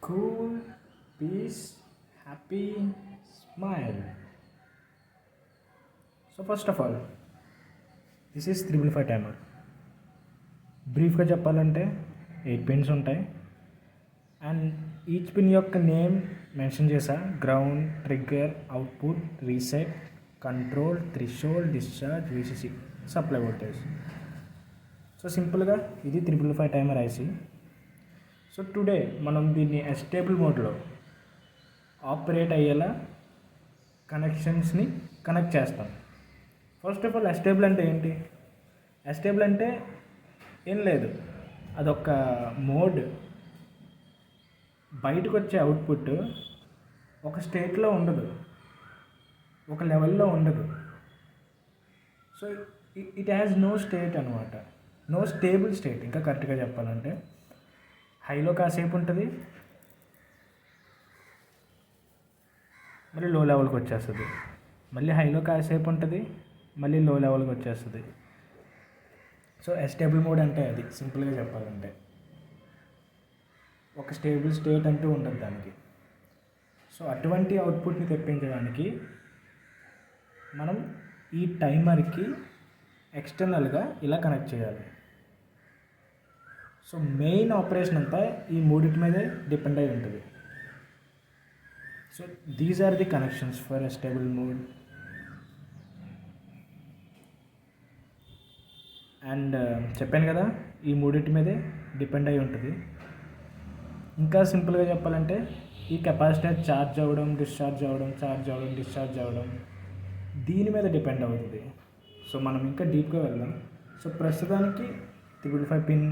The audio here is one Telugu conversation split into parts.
cool, peace, happy, smile. So first of all, this is 355 timer. బ్రీఫ్గా చెప్పాలంటే 8 పిన్స్ ఉంటాయి అండ్ ఈచ్ పిన్ యొక్క నేమ్ మెన్షన్ చేసా. Ground, trigger, output, reset, control, threshold, discharge, VCC, supply voltage. So సింపుల్గా ఇది 355 టైమర్ ఐసీ. సో టుడే మనం దీన్ని ఎస్టేబుల్ మోడ్లో ఆపరేట్ అయ్యేలా కనెక్షన్స్ని కనెక్ట్ చేస్తాం. ఫస్ట్ ఆఫ్ ఆల్ ఎస్టేబుల్ అంటే ఏంటి? ఎస్టేబుల్ అంటే ఏం లేదు, అదొక మోడ్. బయటకు వచ్చే అవుట్పుట్ ఒక స్టేట్లో ఉండదు, ఒక లెవెల్లో ఉండదు. So it has no state అనమాట, నో స్టేబుల్ స్టేట్. ఇంకా కరెక్ట్గా చెప్పాలంటే హైలో కాసేపు ఉంటుంది, మళ్ళీ లో లెవెల్కి వచ్చేస్తుంది, మళ్ళీ హైలో కాసేపు ఉంటుంది, మళ్ళీ లో లెవెల్కి వచ్చేస్తుంది. సో ఎస్టేబుల్ మోడ్ అంటే అది, సింపుల్గా చెప్పాలంటే ఒక స్టేబుల్ స్టేట్ అంటూ ఉండదు దానికి. సో అటువంటి అవుట్పుట్ని తెప్పించడానికి మనం ఈ టైమర్కి ఎక్స్టర్నల్గా ఇలా కనెక్ట్ చేయాలి. సో మెయిన్ ఆపరేషన్ అంతా ఈ మూడింటి మీదే డిపెండ్ అయి ఉంటుంది. So these are the connections for a stable mode. And చెప్పాను కదా, ఈ మూడింటి మీదే డిపెండ్ అయి ఉంటుంది. ఇంకా సింపుల్గా చెప్పాలంటే ఈ కెపాసిటర్ ఛార్జ్ అవ్వడం, డిశ్చార్జ్ అవ్వడం, ఛార్జ్ అవ్వడం, డిశ్చార్జ్ అవ్వడం దీని మీద డిపెండ్ అవుతుంది. సో మనం ఇంకా డీప్గా వెళ్దాం. సో ప్రస్తుతానికి 355 పిన్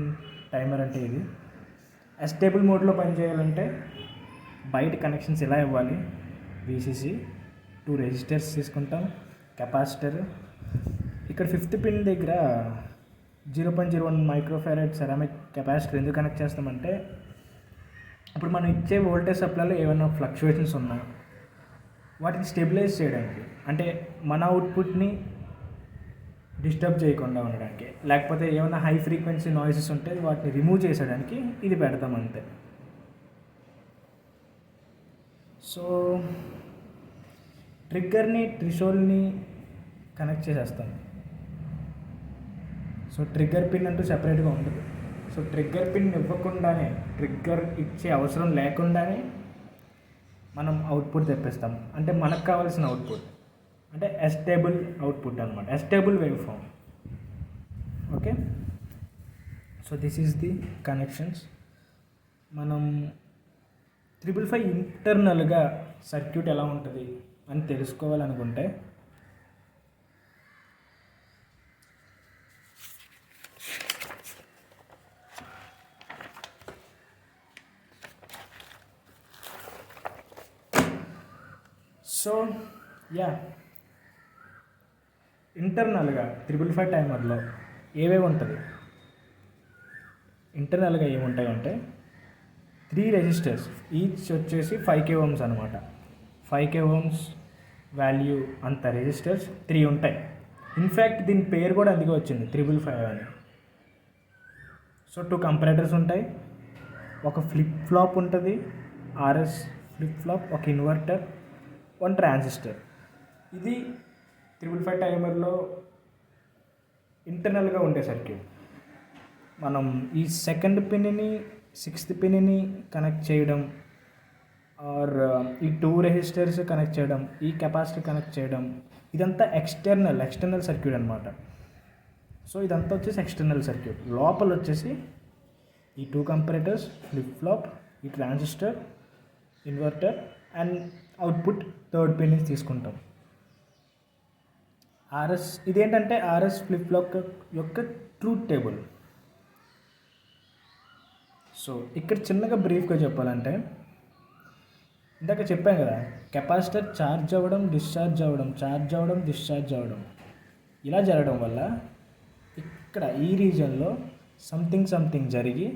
టైమర్ అంటే ఇది. ఎస్టేబుల్ మోడ్లో పనిచేయాలంటే బయట కనెక్షన్స్ ఎలా ఇవ్వాలి? వీసీసీ, 2 రెసిస్టర్స్ తీసుకుంటాం, కెపాసిటర్. ఇక్కడ 5th పిన్ దగ్గర 0.01 మైక్రోఫారడ్ సెరామిక్ కెపాసిటర్ ఎందుకు కనెక్ట్ చేస్తామంటే, ఇప్పుడు మనం ఇచ్చే వోల్టేజ్ సప్లైలో ఏమైనా ఫ్లక్చువేషన్స్ ఉన్నా వాటిని స్టెబిలైజ్ చేయడానికి, అంటే మన అవుట్పుట్ని డిస్టర్బ్ చేయకుండా ఉండడానికి, లేకపోతే ఏమైనా హై ఫ్రీక్వెన్సీ నాయిసెస్ ఉంటే వాటిని రిమూవ్ చేసేయడానికి ఇది పెడతాం అంతే. సో ట్రిగ్గర్ని, థ్రెషోల్డ్ని కనెక్ట్ చేసేస్తాం. సో ట్రిగ్గర్ పిన్ అంటూ సెపరేట్గా ఉండదు. సో ట్రిగ్గర్ పిన్ ఇవ్వకుండానే, ట్రిగ్గర్ ఇచ్చే అవసరం లేకుండానే మనం అవుట్పుట్ తెప్పిస్తాం. అంటే మనకు కావాల్సిన అవుట్పుట్, అంటే ఎస్టేబుల్ అవుట్పుట్ అనమాట, astable wave form. Okay, so this is the connections. మనం 355 ఇంటర్నల్గా సర్క్యూట్ ఎలా ఉంటుంది అని తెలుసుకోవాలనుకుంటే ఇంటర్నల్గా 355 టైమర్లో ఏవేవి ఉంటుంది? ఇంటర్నల్గా ఏముంటాయంటే 3 రెసిస్టర్స్, ఈచ్ వచ్చేసి 5K ohms అనమాట. 5K ohms వాల్యూ అంత రెసిస్టర్స్ 3 ఉంటాయి. ఇన్ఫ్యాక్ట్ దీని పేరు కూడా అందుకే వచ్చింది 355 అని. సో 2 కంపారేటర్స్ ఉంటాయి, ఒక ఫ్లిప్ ఫ్లాప్ ఉంటుంది, ఆర్ఎస్ ఫ్లిప్ ఫ్లాప్, ఒక ఇన్వర్టర్, 1 ట్రాన్సిస్టర్. ఇది 355 టైమర్లో ఇంటర్నల్గా ఉండే సర్క్యూట్. మనం ఈ 2nd పిన్ని 6th పిన్ని కనెక్ట్ చేయడం, ఆర్ ఈ 2 రెసిస్టర్స్ కనెక్ట్ చేయడం, ఈ కెపాసిటర్ కనెక్ట్ చేయడం, ఇదంతా ఎక్స్టర్నల్ సర్క్యూట్ అనమాట. సో ఇదంతా వచ్చేసి ఎక్స్టర్నల్ సర్క్యూట్. లోపల వచ్చేసి ఈ 2 కంపారేటర్స్, ఫ్లిప్ ఫ్లాప్, ఈ transistor, inverter and output 3rd pin తీసుకుంటాం. ఆర్ఎస్ ఇదేంటంటే ఆర్ఎస్ ఫ్లిప్ ఫ్లాప్ యొక్క ట్రూత్ టేబుల్. సో ఇక్కడ చిన్నగా బ్రీఫ్గా చెప్పాలంటే, ఇందాక చెప్పాను కదా, కెపాసిటర్ ఛార్జ్ అవ్వడం, డిశ్చార్జ్ అవ్వడం, ఛార్జ్ అవ్వడం, డిశ్చార్జ్ అవ్వడం, ఇలా జరగడం వల్ల ఇక్కడ ఈ రీజన్లో సంథింగ్ జరిగి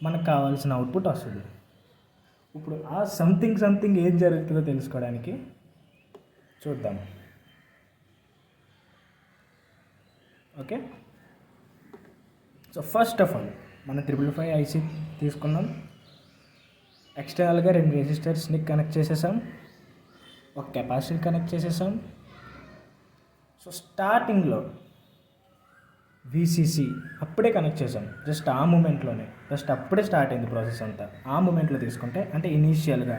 మనకు కావాల్సిన అవుట్పుట్ వస్తుంది. ఇప్పుడు ఆ సంథింగ్ ఏం జరుగుతుందో తెలుసుకోవడానికి చూద్దాం. Okay, so first of all మనం 355 ఐసీ తీసుకున్నాం. ఎక్స్టర్నల్గా 2 రెసిస్టర్స్ని కనెక్ట్ చేసేసాం, ఒక కెపాసిటర్ కనెక్ట్ చేసేసాం. సో స్టార్టింగ్లో VCC అప్పుడే కనెక్ట్ చేసాం, జస్ట్ ఆ మూమెంట్లోనే, జస్ట్ అప్పుడే స్టార్ట్ అయింది ప్రాసెస్ అంతా. ఆ మూమెంట్లో తీసుకుంటే అంటే ఇనీషియల్గా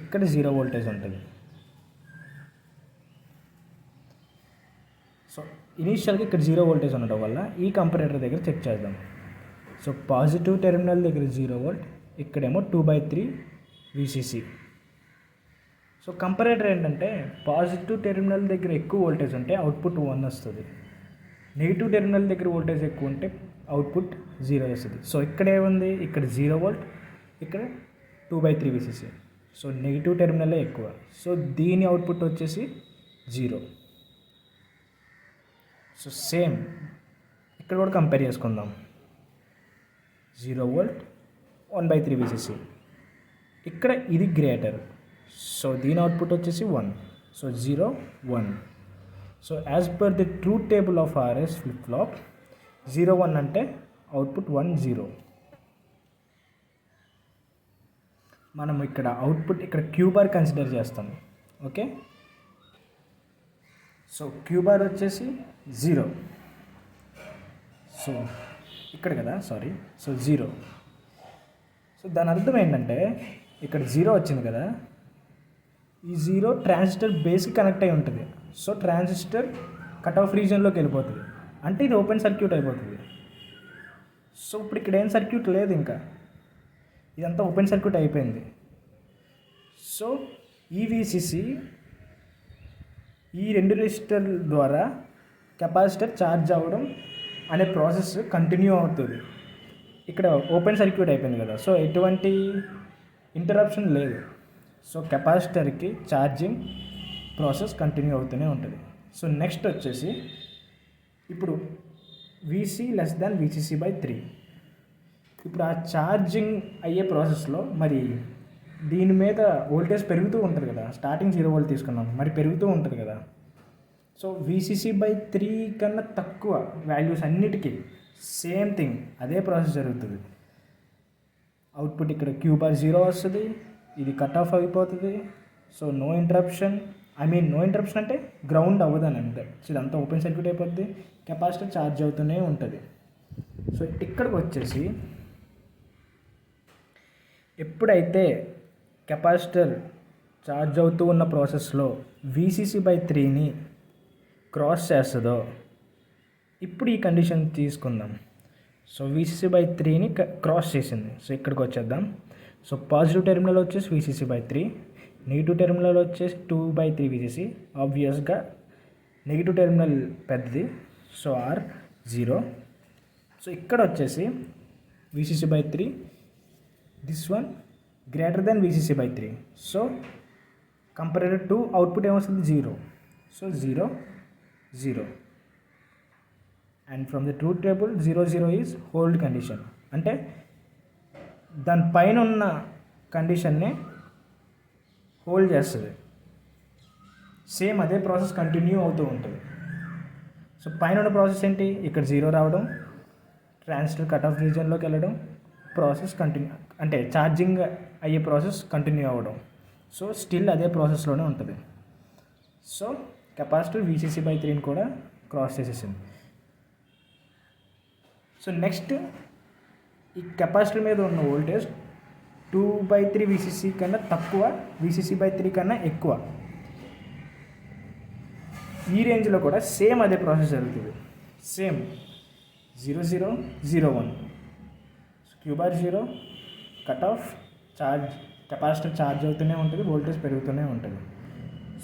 ఇక్కడ 0 వోల్టేజ్ ఉంటుంది. సో ఇనీషియల్గా ఇక్కడ 0 వోల్టేజ్ ఉండడం వల్ల ఈ కంపరేటర్ దగ్గర చెక్ చేద్దాం. సో పాజిటివ్ టెర్మినల్ దగ్గర 0 వోల్ట్, ఇక్కడేమో 2/3 VCC. సో కంపరేటర్ ఏంటంటే పాజిటివ్ టెర్మినల్ దగ్గర ఎక్కువ వోల్టేజ్ ఉంటే అవుట్పుట్ 1 వస్తుంది, నెగిటివ్ టెర్మినల్ దగ్గర వోల్టేజ్ ఎక్కువ ఉంటే అవుట్పుట్ 0 వస్తుంది. సో ఇక్కడ ఏముంది, ఇక్కడ 0 వోల్ట్, ఇక్కడ 2/3 VCC. సో నెగిటివ్ టెర్మినలే ఎక్కువ, సో దీని అవుట్పుట్ వచ్చేసి 0. సో సేమ్ ఇక్కడ కూడా కంపేర్ చేసుకుందాం. 0 వోల్ట్, 1/3 VCC. ఇక్కడ ఇది గ్రేటర్, సో దీని అవుట్పుట్ వచ్చేసి 1. So 0, 1. So as per the truth table of RS flip flop 0, 1 అంటే అవుట్పుట్ 1, 0. మనం ఇక్కడ అవుట్పుట్ ఇక్కడ క్యూ బార్ కన్సిడర్ చేస్తాం. ఓకే, సో క్యూ బార్ వచ్చేసి 0. సో ఇక్కడ కదా, సారీ, సో 0. సో దాని అర్థం ఏంటంటే ఇక్కడ 0 వచ్చింది కదా, ఈ 0 ట్రాన్సిస్టర్ బేస్కి కనెక్ట్ అయి ఉంటుంది. సో ట్రాన్సిస్టర్ కట్ ఆఫ్ రీజియన్లోకి వెళ్ళిపోతుంది, అంటే ఇది ఓపెన్ సర్క్యూట్ అయిపోతుంది. సో ఇప్పుడు ఇక్కడ ఏం సర్క్యూట్ లేదు, ఇంకా ఇదంతా ఓపెన్ సర్క్యూట్ అయిపోయింది. సో ఈ VCC ఈ 2 రెసిస్టర్ల ద్వారా కెపాసిటర్ ఛార్జ్ అవ్వడం అనే ప్రాసెస్ కంటిన్యూ అవుతుంది. ఇక్కడ ఓపెన్ సర్క్యూట్ అయిపోయింది కదా, సో ఎటువంటి ఇంటరప్షన్ లేదు. సో కెపాసిటర్కి ఛార్జింగ్ ప్రాసెస్ కంటిన్యూ అవుతూనే ఉంటుంది. సో నెక్స్ట్ వచ్చేసి ఇప్పుడు VC లెస్ దాన్ VCC/3. ఇప్పుడు ఆ ఛార్జింగ్ అయ్యే ప్రాసెస్లో మరి దీని మీద వోల్టేజ్ పెరుగుతూ ఉంటుంది కదా, స్టార్టింగ్ 0 వోల్ట్ తీసుకున్నాం, మరి పెరుగుతూ ఉంటుంది కదా. సో VCC/3 కన్నా తక్కువ వాల్యూస్ అన్నిటికీ సేమ్ థింగ్, అదే ప్రాసెస్ జరుగుతుంది. అవుట్పుట్ ఇక్కడ క్యూ బార్ 0 వస్తుంది, ఇది కట్ ఆఫ్ అయిపోతుంది. So no interruption, no interruption అంటే గ్రౌండ్ అవ్వదని అంతే. సో ఇదంతా ఓపెన్ సర్క్యూట్ అయిపోద్ది, కెపాసిటర్ ఛార్జ్ అవుతూనే ఉంటుంది. సో ఇక్కడికి వచ్చేసి ఎప్పుడైతే కెపాసిటర్ ఛార్జ్ అవుతూ ఉన్న ప్రాసెస్లో VCC/3ని క్రాస్ చేస్తుందో, ఇప్పుడు ఈ కండిషన్ తీసుకుందాం. సో VCC/3ని క్రాస్ చేసింది. సో ఇక్కడికి వచ్చేద్దాం. సో పాజిటివ్ టెర్మినల్ వచ్చేసి VCC/3, నెగిటివ్ టెర్మినల్ వచ్చేసి 2/3 VCC. ఆబ్వియస్గా నెగిటివ్ టెర్మినల్ పెద్దది, సో R 0. సో ఇక్కడ వచ్చేసి VCC/3, this one greater than VCC/3. So compared to output ఏమొస్తుంది, 0. So 0, 0. And from the truth table 0, 0 is hold condition, అంటే దానిపైన ఉన్న కండిషన్ని హోల్డ్ చేస్తుంది. సేమ్ అదే ప్రాసెస్ కంటిన్యూ అవుతూ ఉంటుంది. సో పైన ఉన్న ప్రాసెస్ ఏంటి, ఇక్కడ 0 రావడం, ట్రాన్సిస్టర్ కట్ ఆఫ్ రీజియన్లోకి వెళ్ళడం, ప్రాసెస్ కంటిన్యూ అంటే ఛార్జింగ్ అయ్యే ప్రాసెస్ కంటిన్యూ అవ్వడం. సో స్టిల్ అదే ప్రాసెస్లోనే ఉంటుంది. సో కెపాసిటర్ VCC/3ని కూడా క్రాస్ చేసేసింది. సో నెక్స్ట్ ఈ కెపాసిటర్ మీద ఉన్న వోల్టేజ్ 2/3 VCC కన్నా తక్కువ, VCC/3 కన్నా ఎక్కువ. ఈ రేంజ్లో కూడా సేమ్ అదే ప్రాసెస్ జరుగుతుంది. Same 0, 0, 0, 1. Queue bar 0, cut off, charge, capacitor charge అవుతూనే ఉంటుంది, వోల్టేజ్ పెరుగుతూనే ఉంటుంది.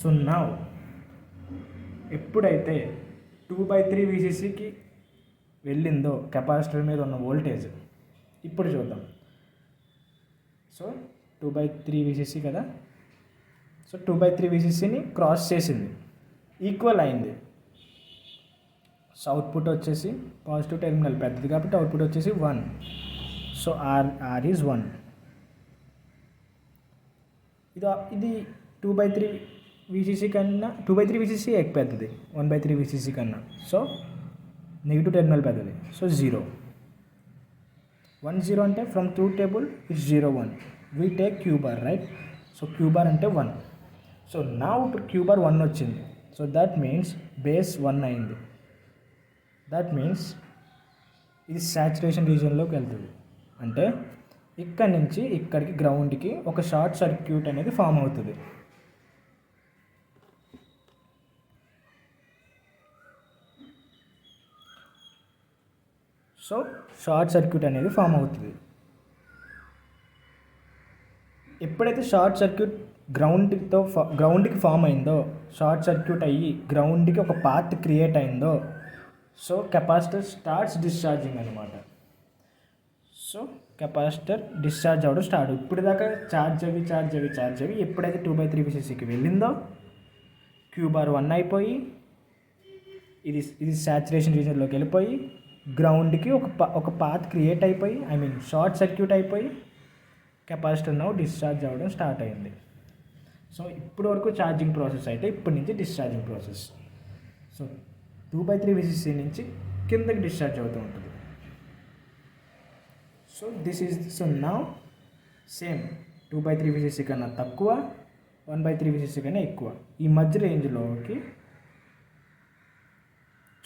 సో నా ఎప్పుడైతే 2/3 VCCకి వెళ్ళిందో కెపాసిటర్ మీద ఉన్న వోల్టేజ్, ఇప్పుడు చూద్దాం. సో 2/3 VCC కదా, సో 2/3 VCCని క్రాస్ చేసింది, ఈక్వల్ అయింది. సో అవుట్పుట్ వచ్చేసి పాజిటివ్ టెర్మినల్ పెద్దది కాబట్టి అవుట్పుట్ వచ్చేసి 1. So R is 1. ఇది 2/3 VCC కన్నా 2/3 VCC పెద్దది 1/3 VCC కన్నా. సో నెగిటివ్ టెర్మినల్ పెద్దది, సో 0. 1, 0 అంటే from truth table it's 0, 1. We take queue bar right. So Q bar అంటే 1. సో నా ఇప్పుడు క్యూ బార్ 1 వచ్చింది. సో దట్ మీన్స్ బేస్ 1 అయింది. దట్ మీన్స్ ఇది సాచురేషన్ రీజియన్లోకి వెళ్తుంది. అంటే ఇక్కడి నుంచి ఇక్కడికి గ్రౌండ్కి ఒక షార్ట్ సర్క్యూట్ అనేది ఫామ్ అవుతుంది. సో షార్ట్ సర్క్యూట్ అనేది ఫామ్ అవుతుంది. ఎప్పుడైతే షార్ట్ సర్క్యూట్ గ్రౌండ్కి ఫామ్ అయిందో, షార్ట్ సర్క్యూట్ అయ్యి గ్రౌండ్కి ఒక పాత్ క్రియేట్ అయిందో, సో కెపాసిటర్ స్టార్ట్స్ డిశ్చార్జింగ్ అనమాట. సో కెపాసిటర్ డిశ్చార్జ్ అవ్వడం స్టార్ట్. ఇప్పుడు దాకా ఛార్జ్ అవి ఎప్పుడైతే 2/3 VCCకి వెళ్ళిందో క్యూ బార్ 1 అయిపోయి ఇది సాచురేషన్ రీజన్లోకి వెళ్ళిపోయి గ్రౌండ్కి ఒక పాత్ క్రియేట్ అయిపోయి షార్ట్ సర్క్యూట్ అయిపోయి కెపాసిటర్ నౌ డిశ్చార్జ్ అవ్వడం స్టార్ట్ అయింది. సో ఇప్పుడు వరకు ఛార్జింగ్ ప్రాసెస్ అయితే ఇప్పటి నుంచి డిశ్చార్జింగ్ ప్రాసెస్. సో 2/3 VCC నుంచి కిందకి డిశ్చార్జ్ అవుతూ ఉంటుంది. సో నౌ సేమ్ 2/3 VCC కన్నా తక్కువ, 1/3 VCC కన్నా ఎక్కువ, ఈ మధ్య రేంజ్లోకి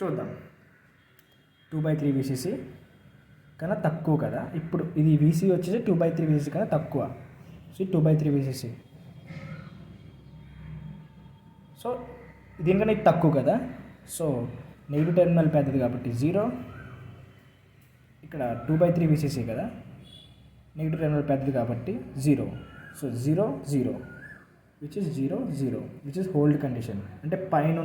చూద్దాం. 2/3 VCC కన్నా తక్కువ కదా, ఇప్పుడు ఇది VC వచ్చేసి 2/3 VCC కన్నా తక్కువ. So 2/3 VCC. సో దీనికన్నా ఇది తక్కువ కదా. సో నెగిటివ్ టెర్మినల్ పెద్దది కాబట్టి 0. ఇక్కడ 2/3 VCC కదా, నెగిటివ్ టెర్మినల్ పెద్దది కాబట్టి 0. So 0 0 which is 0 0 which is hold condition. అంటే పైన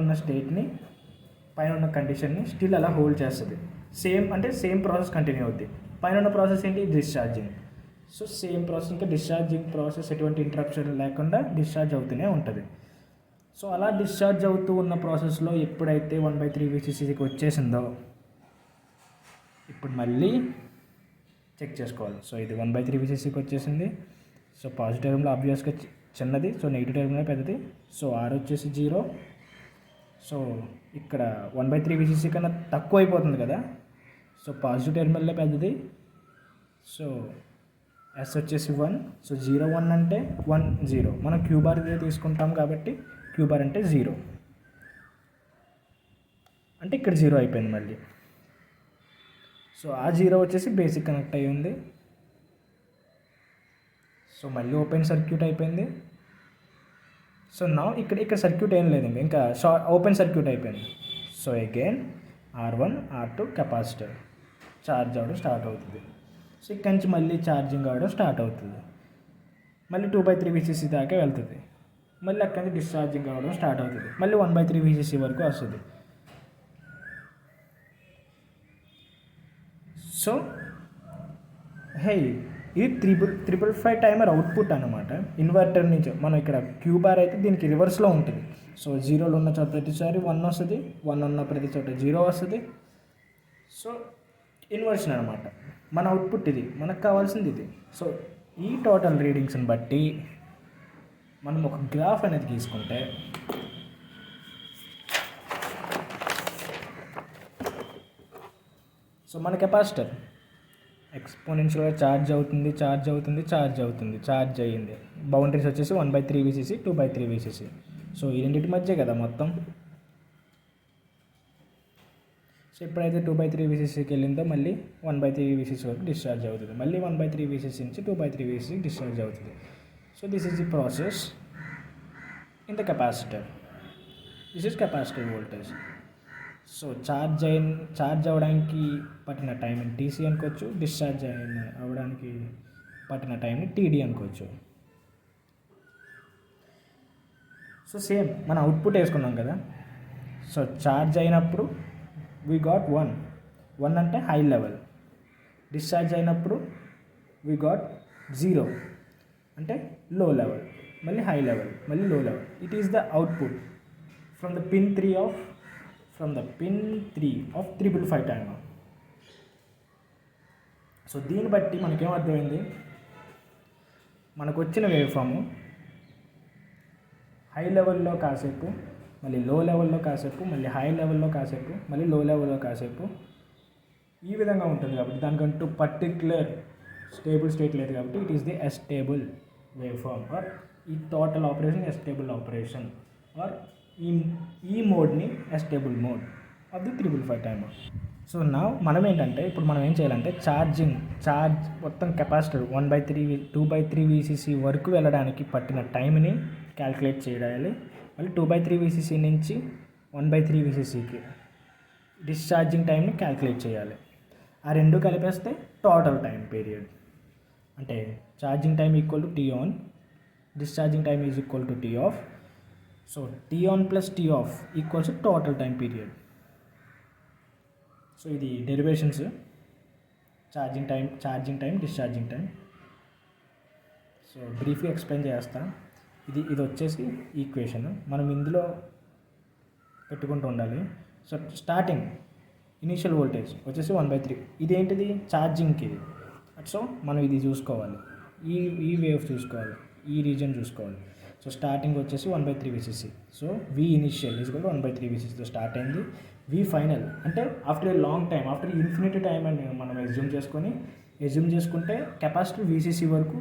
ఉన్న కండిషన్ని స్టిల్ అలా హోల్డ్ చేస్తుంది. సేమ్ ప్రాసెస్ కంటిన్యూ అవుద్ది. పైన ఉన్న ప్రాసెస్ ఏంటి, డిశ్చార్జింగ్. సో సేమ్ ప్రాసెస్, ఇంకా డిశ్చార్జింగ్ ప్రాసెస్ ఎటువంటి ఇంటరప్షన్ లేకుండా డిశ్చార్జ్ అవుతూనే ఉంటుంది. సో అలా డిశ్చార్జ్ అవుతూ ఉన్న ప్రాసెస్లో ఎప్పుడైతే 1/3 VCCకి వచ్చేసిందో ఇప్పుడు మళ్ళీ చెక్ చేసుకోవాలి. సో ఇది 1/3 VCCకి వచ్చేసింది. సో పాజిటివ్ టర్మినల్ ఆబ్వియస్గా చిన్నది, సో నెగిటివ్ టర్మినల్ పెద్దది. సో R వచ్చేసి 0. సో ఇక్కడ 1/3 VCC కన్నా తక్కువ అయిపోతుంది కదా. సో పాజిటివ్ టెర్మినల్లే పెద్దది. సో S వచ్చేసి 1. సో 0 1 అంటే 1 0. మనం క్యూ బార్ తీసుకుంటాం కాబట్టి క్యూ బార్ అంటే 0. అంటే ఇక్కడ 0 అయిపోయింది మళ్ళీ. సో ఆ 0 వచ్చేసి బేసిక్ కనెక్ట్ అయ్యి ఉంది. సో మళ్ళీ ఓపెన్ సర్క్యూట్ అయిపోయింది. సో నా ఇక్కడ సర్క్యూట్ ఏం లేదు, ఇంకా ఓపెన్ సర్క్యూట్ అయిపోయింది. So again R1 R2 capacitor charge అవ్వడం స్టార్ట్ అవుతుంది. సో ఇక్కడి నుంచి మళ్ళీ ఛార్జింగ్ అవ్వడం స్టార్ట్ అవుతుంది. మళ్ళీ 2/3 VCC దాకా వెళ్తుంది. మళ్ళీ అక్కడి నుంచి డిశ్చార్జింగ్ అవ్వడం స్టార్ట్ అవుతుంది. మళ్ళీ 1/3 VCC వరకు వస్తుంది. సో ఇది 355 టైమర్ అవుట్పుట్ అనమాట. ఇన్వర్టర్ నుంచి మనం ఇక్కడ క్యూ బార్ అయితే దీనికి రివర్స్లో ఉంటుంది. సో 0 ఉన్న చోట ప్రతిసారి 1 వస్తుంది, 1 ఉన్న ప్రతి చోట 0 వస్తుంది. సో ఇన్వర్షన్ అనమాట. మన అవుట్పుట్ ఇది, మనకు కావాల్సింది ఇది. సో ఈ టోటల్ రీడింగ్స్ని బట్టి మనం ఒక గ్రాఫ్ అనేది తీసుకుంటే సో మన కెపాసిటర్ ఎక్స్పోనెన్షియల్గా ఛార్జ్ అయ్యింది. బౌండరీస్ వచ్చేసి 1/3 VCC 2/3 VCC. సో ఈ రెండింటి మధ్య కదా మొత్తం. సో ఎప్పుడైతే 2/3 VCCకి వెళ్ళిందో మళ్ళీ 1/3 VCC వరకు డిశ్చార్జ్ అవుతుంది. మళ్ళీ 1/3 VCC నుంచి 2/3 VCC డిశ్చార్జ్ అవుతుంది. So this is the process in the capacitor. This is capacitor voltage. So charge అవ్వడానికి పట్టిన టైంని TC అనుకోవచ్చు, డిశ్చార్జ్ అవ్వడానికి పట్టిన టైంని TD అనుకోవచ్చు. సో సేమ్ మన అవుట్పుట్ వేసుకున్నాం కదా. సో ఛార్జ్ అయినప్పుడు వీ గాట్ 1 అంటే హై లెవెల్. డిశ్చార్జ్ అయినప్పుడు వీ గాట్ 0 అంటే లో లెవెల్, మళ్ళీ హై లెవెల్, మళ్ళీ లో level. It is the output from the pin 3 of 355 timer. So దీన్ని బట్టి మనకేం అర్థమైంది, మనకు వచ్చిన వేవ్ ఫాము హై లెవెల్లో కాసేపు, మళ్ళీ లో లెవెల్లో కాసేపు, మళ్ళీ హై లెవెల్లో కాసేపు, మళ్ళీ లో లెవెల్లో కాసేపు ఈ విధంగా ఉంటుంది. కాబట్టి దానికంటూ పర్టిక్యులర్ స్టేబుల్ స్టేట్ లేదు కాబట్టి it is the astable wave form or ఈ total operation astable operation or ఈ మోడ్ని astable mode of the 355 timer. So నా మనం ఏంటంటే ఇప్పుడు మనం ఏం చేయాలంటే ఛార్జ్ మొత్తం కెపాసిటర్ 1/3 2/3 VCC వరకు వెళ్ళడానికి పట్టిన టైంని క్యాల్కులేట్ చేయాలి. మళ్ళీ 2/3 VCC నుంచి 1/3 VCCకి డిశ్చార్జింగ్ టైంని క్యాల్కులేట్ చేయాలి. ఆ రెండు కలిపేస్తే టోటల్ టైం పీరియడ్ అంటే charging time equal to T on, discharging time is equal to T off. So T on plus T off equals total time period. So ఇది derivations charging time discharging time. So బ్రీఫ్గా ఎక్స్ప్లెయిన్ చేస్తా. ఇది వచ్చేసి ఈక్వేషన్ మనం ఇందులో పెట్టుకుంటూ ఉండాలి. సో స్టార్టింగ్ ఇనీషియల్ వోల్టేజ్ వచ్చేసి 1/3. ఇదేంటిది ఛార్జింగ్కి. సో మనం ఇది చూసుకోవాలి, ఈ వేవ్ చూసుకోవాలి, ఈ రీజన్ చూసుకోవాలి. సో స్టార్టింగ్ వచ్చేసి 1/3 VCC. So V initial is equal to 1/3 VCCతో స్టార్ట్ అయింది. V ఫైనల్ అంటే after a long time, after infinity time అని మనం ఎజ్యూమ్ చేసుకుంటే కెపాసిటర్ VCC వరకు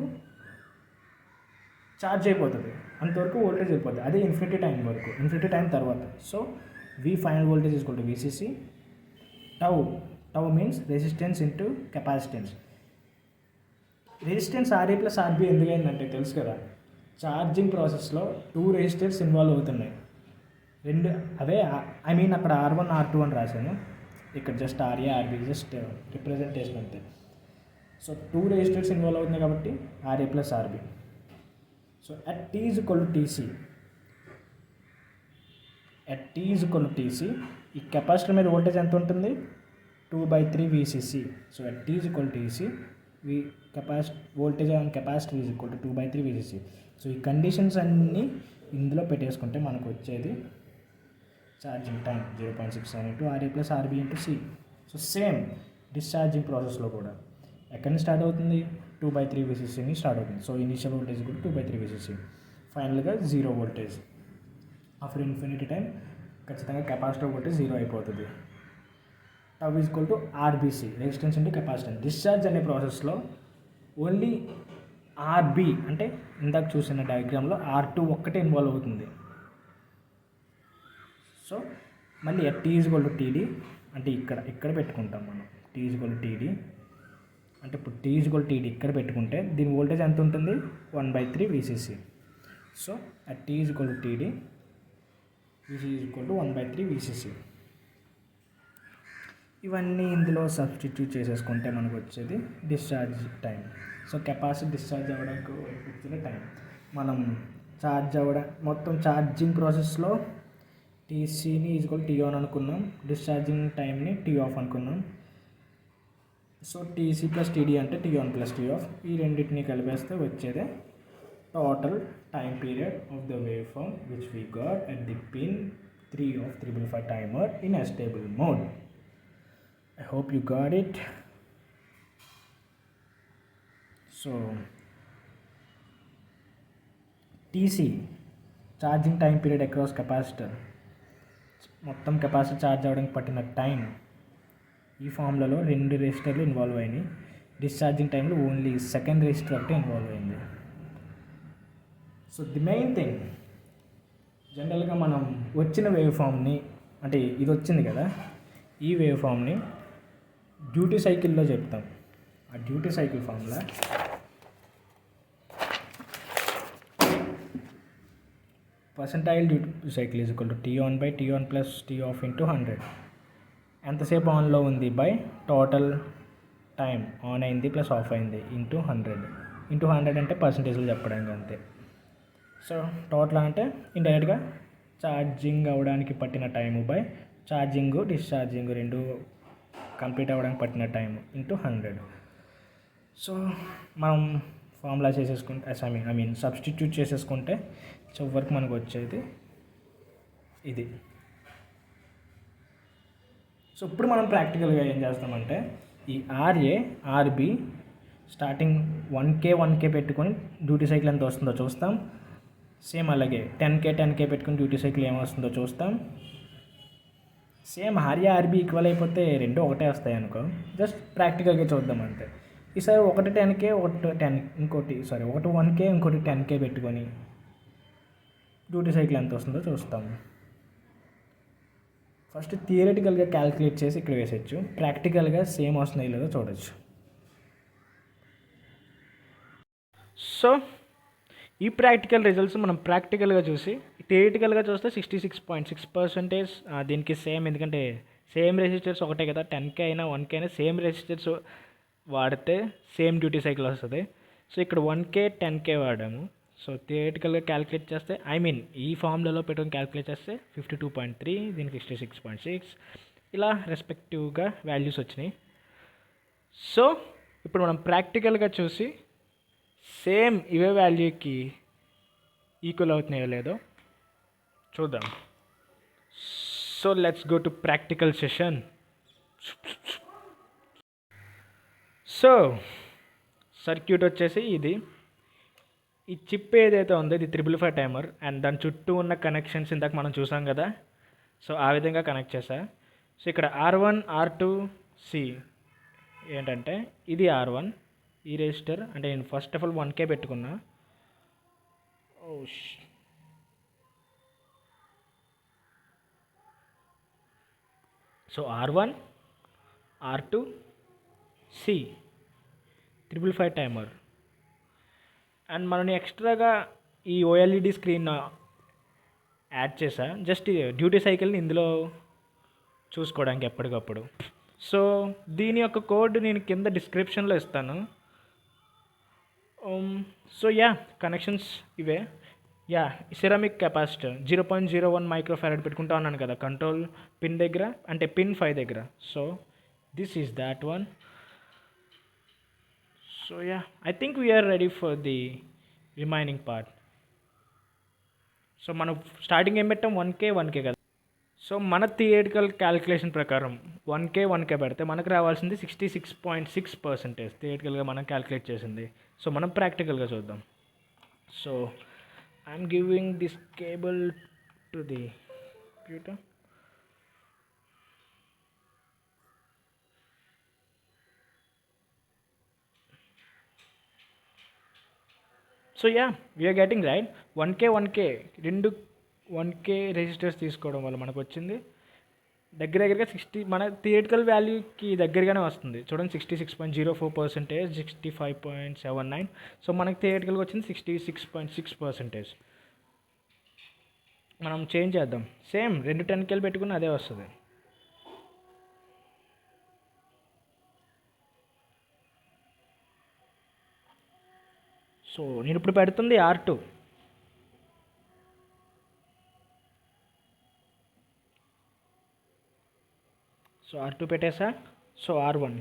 ఛార్జ్ అయిపోతుంది, అంతవరకు వోల్టేజ్ అయిపోతుంది. అదే ఇన్ఫినిటీ టైం తర్వాత. So V final voltage is equal to VCC. Tau means resistance into capacitance. Resistance RA plus RB ఎందుకైందంటే తెలుసు కదా, ఛార్జింగ్ ప్రాసెస్లో 2 రెసిస్టర్స్ ఇన్వాల్వ్ అవుతున్నాయి. అవే అక్కడ R1 R2 అని రాశాను, ఇక్కడ just RA RB just representation అంతే. సో 2 రెసిస్టర్స్ ఇన్వాల్వ్ అవుతున్నాయి కాబట్టి RA plus RB. So at T is equal to TC, ఈ కెపాసిటర్ మీద వోల్టేజ్ ఎంత ఉంటుంది 2/3 VCC. So at T is equal to TC, voltage on capacitor is equal to 2/3 VCC. So ఈ కండిషన్స్ అన్నీ ఇందులో పెట్టేసుకుంటే మనకు వచ్చేది charging time 0.67 into RA plus RB into C. So same discharging ప్రాసెస్లో కూడా ఎక్కడి నుంచి స్టార్ట్ అవుతుంది 2/3 VCCని స్టార్ట్ అవుతుంది. సో ఇనిషియల్ వోల్టేజ్ కూడా 2/3 VCC, ఫైనల్గా 0 వోల్టేజ్. ఆఫ్టర్ ఇన్ఫినిటీ టైం ఖచ్చితంగా కెపాసిటర్ వోల్టేజ్ 0 అయిపోతుంది. Tau is equal to RBC, resistance into capacitance. Discharge అనే ప్రాసెస్లో ఓన్లీ RB అంటే ఇందాక చూసిన డయాగ్రామ్లో R2 ఒక్కటే ఇన్వాల్వ్ అవుతుంది. సో మళ్ళీ T is equal to TD అంటే ఇక్కడ పెట్టుకుంటాం మనం. T is equal to TD అంటే ఇప్పుడు T is equal to TD ఇక్కడ పెట్టుకుంటే దీని వోల్టేజ్ ఎంత ఉంటుంది 1/3 VCC. So T is equal to TD, VC is equal to 1/3 VCC. ఇవన్నీ ఇందులో సబ్స్టిట్యూట్ చేసేసుకుంటే మనకు వచ్చేది discharge time. So capacity discharge అవ్వడానికి వచ్చిన టైం మనం మొత్తం ఛార్జింగ్ ప్రాసెస్లో TCని ఈజ్ ఈక్వల్ T on అనుకున్నాం, డిశ్చార్జింగ్ టైంని T off అనుకున్నాం. సో TC ప్లస్ TD అంటే T on plus T off. ఈ రెండింటిని కలిపేస్తే వచ్చేదే total time period of the wave form which we got at the pin 3 of 355 timer in a stable mode. I hope you got it. So TC charging time period across capacitor, మొత్తం కెపాసిటర్ ఛార్జ్ అవ్వడానికి పట్టిన టైం. ఈ ఫార్ములాలో 2 రెసిస్టర్లు ఇన్వాల్వ్ అయినాయి. డిశ్చార్జింగ్ టైంలో ఓన్లీ సెకండ్ రెసిస్టర్ ఒకటి ఇన్వాల్వ్ అయింది. సో ది మెయిన్ థింగ్, జనరల్గా మనం వచ్చిన వేవ్ ఫామ్ని అంటే ఇది వచ్చింది కదా, ఈ వేవ్ ఫామ్ని డ్యూటీ సైకిల్లో చెప్తాం. ఆ duty cycle formula percentile duty cycle is equal to T on by T on plus T off into 100. ఎంతసేపు ఆన్లో ఉంది బై టోటల్ టైం ఆన్ అయింది ప్లస్ ఆఫ్ అయింది ఇంటూ 100 అంటే పర్సంటేజ్లు చెప్పడానికి అంతే. సో టోటల్ అంటే ఇండైరెక్ట్గా ఛార్జింగ్ అవ్వడానికి పట్టిన టైము బై ఛార్జింగ్ డిశ్చార్జింగ్ రెండు కంప్లీట్ అవ్వడానికి పట్టిన టైం ఇంటూ 100. సో మనం ఫార్ములా చేసేసుకుంటే ఐ మీన్ సబ్స్టిట్యూట్ చేసేసుకుంటే చివరికి మనకు వచ్చేది ఇది. సో ఇప్పుడు మనం ప్రాక్టికల్గా ఏం చేస్తామంటే ఈ RA RB స్టార్టింగ్ 1K పెట్టుకొని డ్యూటీ సైకిల్ ఎంత వస్తుందో చూస్తాం. సేమ్ అలాగే 10K పెట్టుకుని డ్యూటీ సైకిల్ ఏమొస్తుందో చూస్తాం. సేమ్ RA RB ఈక్వల్ అయిపోతే రెండు ఒకటే వస్తాయి అనుకో, జస్ట్ ప్రాక్టికల్గా చూద్దాం అంతే. ఈసారి ఒకటి 10K ఒకటి 10 ఇంకోటి ఒకటి 1K ఇంకోటి 10K పెట్టుకొని డ్యూటీ సైకిల్ ఎంత వస్తుందో చూస్తాము. ఫస్ట్ థియరిటికల్గా క్యాలిక్యులేట్ చేసి ఇక్కడ వేసేయచ్చు, ప్రాక్టికల్గా సేమ్ వస్తున్నాయి లేదో చూడొచ్చు. సో ఈ ప్రాక్టికల్ రిజల్ట్స్ మనం ప్రాక్టికల్గా చూసి థియరిటికల్గా చూస్తే 66.6% దీనికి సేమ్, ఎందుకంటే సేమ్ రెసిస్టర్స్ ఒకటే కదా, 10K అయినా 1K అయినా సేమ్ రెసిస్టర్స్ వాడితే సేమ్ డ్యూటీ సైకిల్ వస్తుంది. సో ఇక్కడ 1K 10K వాడాము. సో థియరిటికల్గా క్యాలిక్యులేట్ చేస్తే ఈ ఫార్ములాలో పెట్టుకొని క్యాలిక్యులేట్ చేస్తే 52.3, దీనికి 66.6 ఇలా రెస్పెక్టివ్గా వాల్యూస్ వచ్చినాయి. సో ఇప్పుడు మనం ప్రాక్టికల్గా చూసి సేమ్ ఇవే వాల్యూకి ఈక్వల్ అవుతున్నాయో లేదో చూద్దాం. So let's go to practical session. So circuit వచ్చేసి ఇది, ఈ చిప్ ఏదైతే ఉందో ఇది 555 టైమర్, అండ్ దాని చుట్టూ ఉన్న కనెక్షన్స్ ఇందాక మనం చూసాం కదా, సో ఆ విధంగా కనెక్ట్ చేశా. సో ఇక్కడ R1 R2 C ఏంటంటే ఇది R1, ఈ రెజిస్టర్ అంటే నేను ఫస్ట్ ఆఫ్ ఆల్ 1K పెట్టుకున్నా. So R1 R2 C 555 timer, and మనం ఎక్స్ట్రాగా ఈ OLED స్క్రీన్ యాడ్ చేసా, జస్ట్ డ్యూటీ సైకిల్ని ఇందులో చూసుకోవడానికి ఎప్పటికప్పుడు. సో దీని యొక్క కోడ్ నేను కింద డిస్క్రిప్షన్లో ఇస్తాను. సో కనెక్షన్స్ ఇవే. సిరామిక్ కెపాసిటర్ 0.01 మైక్రోఫారడ్ పెట్టుకుంటా ఉన్నాను కదా కంట్రోల్ పిన్ దగ్గర, అంటే పిన్ 5 దగ్గర. So this is that one. So I think we are ready for the remaining part. So మనం స్టార్టింగ్ ఏం పెట్టాం, 1K కదా. సో మన థియరిటికల్ క్యాలిక్యులేషన్ ప్రకారం 1K పెడితే మనకు రావాల్సింది 66.6% థియరిటికల్గా మనం క్యాలిక్యులేట్ చేసింది. సో మనం ప్రాక్టికల్గా చూద్దాం. So I'm giving this cable to the computer. So we are getting right. 1K రెండు 1K రెజిస్టర్స్ తీసుకోవడం వల్ల మనకు వచ్చింది దగ్గరగా 60, మన థియరిటికల్ వాల్యూకి దగ్గరగానే వస్తుంది చూడండి. 66.04%, 65.79. సో మనకి థియరిటికల్గా వచ్చింది 66.6%. మనం చేంజ్ చేద్దాం, సేమ్ రెండు 10K పెట్టుకుని అదే వస్తుంది. సో నేను ఇప్పుడు పెడుతుంది R2. సో R2 పెట్టేసా. So R1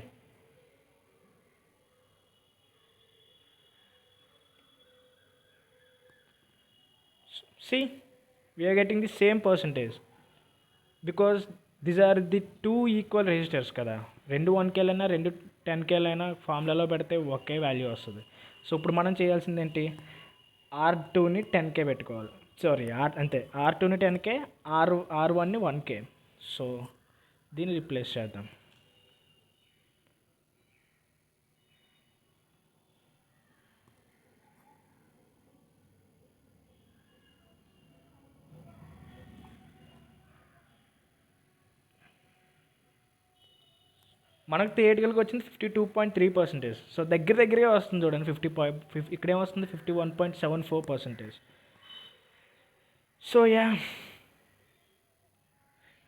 see we are getting the same percentage because these are the two equal resistors కదా. రెండు 1K అయినా రెండు 10K అయినా ఫార్ములాలో పెడితే ఒకే వాల్యూ వస్తుంది. సో ఇప్పుడు మనం చేయాల్సింది ఏంటి, R2ని 10K పెట్టుకోవాలి. అంతే, R2ని 10K, R1ని 1K. సో దీన్ని రీప్లేస్ చేద్దాం. మనకు థియరిటికల్గా వచ్చింది 52.3%. సో దగ్గరగా వస్తుంది చూడండి. 50 ఇక్కడేమొస్తుంది 51.74%. So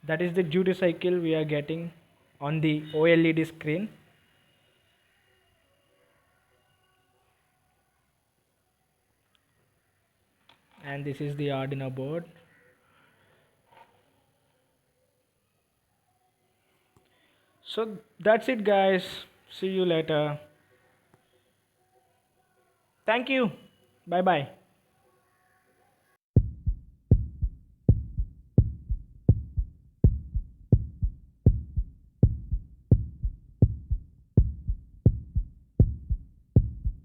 that is the duty cycle we are getting on the OLED screen. And this is the Arduino board. So that's it guys, see you later. Thank you, bye bye.